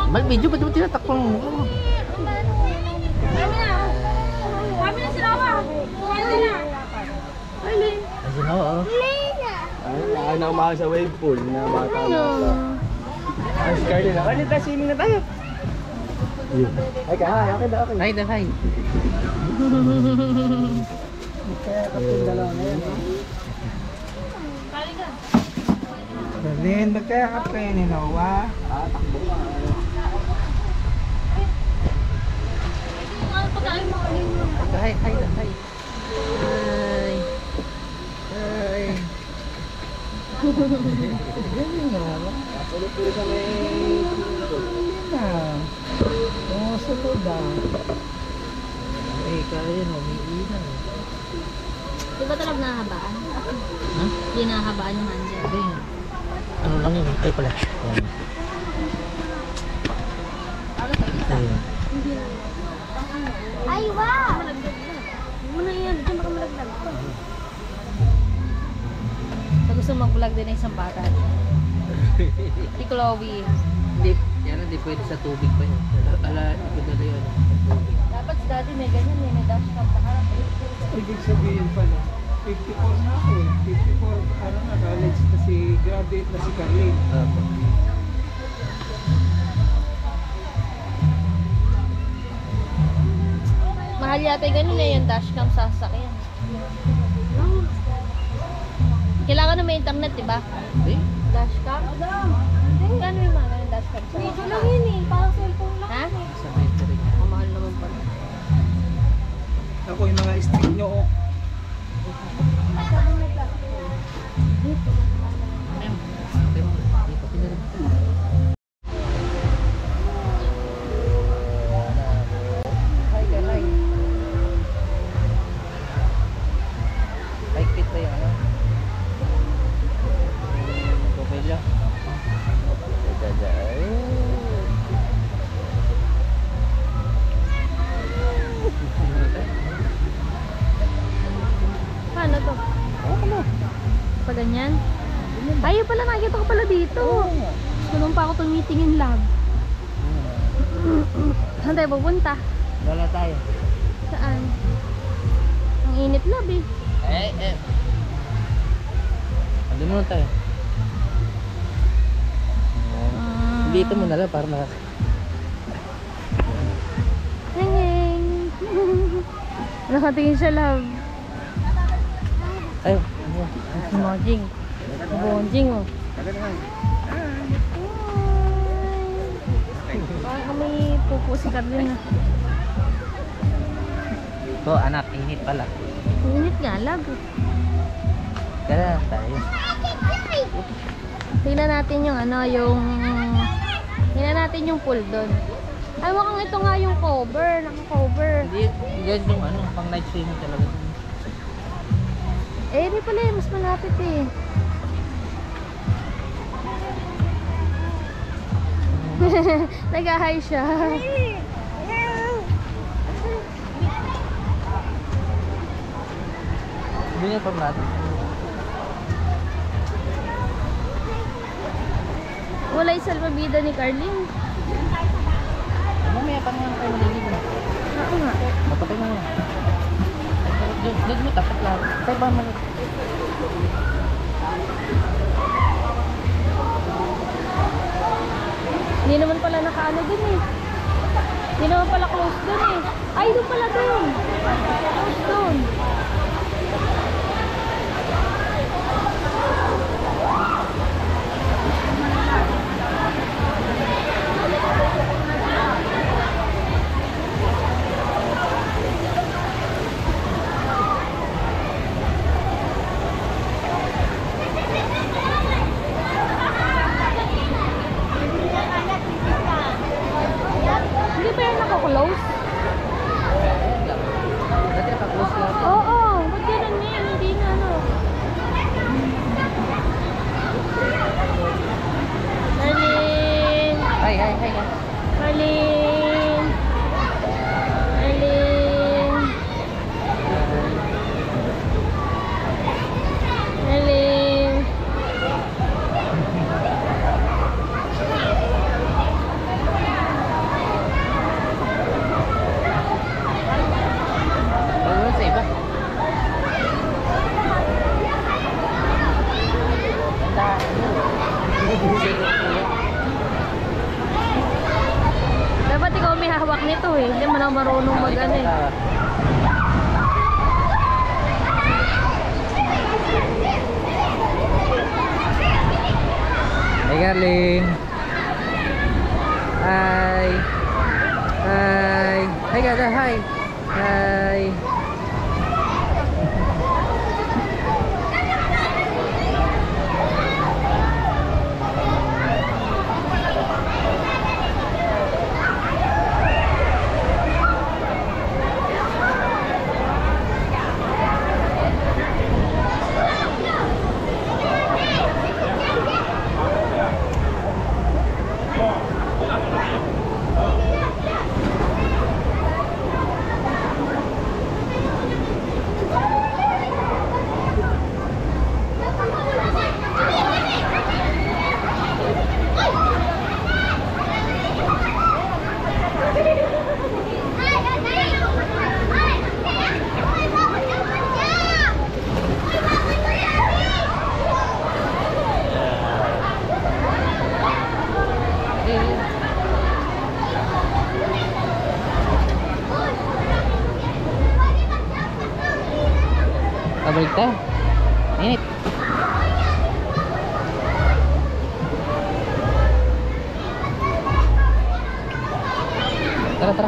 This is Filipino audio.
Mag-video ba tinatakpan mo? Kami na sila ba? Kami na. Ay, sino? Ay, nakamaka sa wave pool na bata na. Ay, Scarlett na. Kanita, swimming na tayo. Ay, kahay. Okay na, okay. Ay, dahay. Kaya kapag dalawa na yan. Kaling ka. Berlin, magkayakap kayo ni Noah. Takbo ka. Pagkain mo kaling mo. Dahay, dahay. Ay. Ay. Ganyan nga. Pulot-pulot sa may... Sunod ah. Ay, kaya no, may ina. Di ba talaga nahabaan? Ha? Di nahabaan yung handle. Hindi. Ano lang yun? Ay pala. Ayan. Ay, wow! Muna yan, dyan baka malaglag. So, gusto mag-vlog din ng isang bata. Si Chloe. Hindi, yan hindi pwede sa tubig pa yun. Ala, ito na yun. Dapat si daddy may ganyan, may dashcam pa harap. Ibig sabihin pala, 54 na ako eh. 54, ano na, college na si, graduate na si Carlin. Mahal yata yung ganun eh, yung dashcam sa sasakyan. Kailangan na may internet, diba? Eh? Dashcam? Gano'n yung mga ganun dashcam? Video lang yun eh, parang cellphone lang. Ha? Sa metering. Ang mahal naman pala. Ako yung mga street nyo, oh. Paano to? Pa ganyan? Ayaw pala, nakikita ko pala dito. Sunong pa ako tumitingin lab. Saan tayo pupunta? Wala tayo. Saan? Ang init lab eh. Ano muna tayo? Dito mo na lang para na. Heng. Nakatingin siya lab. Ayaw. Bonjing. Bonjing oh. Parang kami pupusikat din ah. Ito anak, init pala. Init nga lab eh. Kaya tayo. Tingnan natin yung ano, tingnan natin yung pool doon. Ay, mukhang ito nga yung cover, naka-cover. Hindi, yan yung ano, pang night swimming talaga. Eh, di pala, mas malapit eh. Nag-hi siya. Hindi niya pang natin. Wala yung salvavida ni Carlin. Mamaya pa naman tayo maliligo. Oo nga. Napatay na yan. Doon mo tapat lang. Tayo ba man? Hindi naman pala nakaano dun eh. Hindi naman pala close dun eh. Ay, doon pala dun. Close dun. Hindi pa yan naka-close? Dati naka-close lang. Oo. eh. Hindi man ako marunong mag ano eh. Hey, Garling. Hi. Hi. Hi, Gada. Hi. Hi. Pabalik tayo. Init. Tara, tara.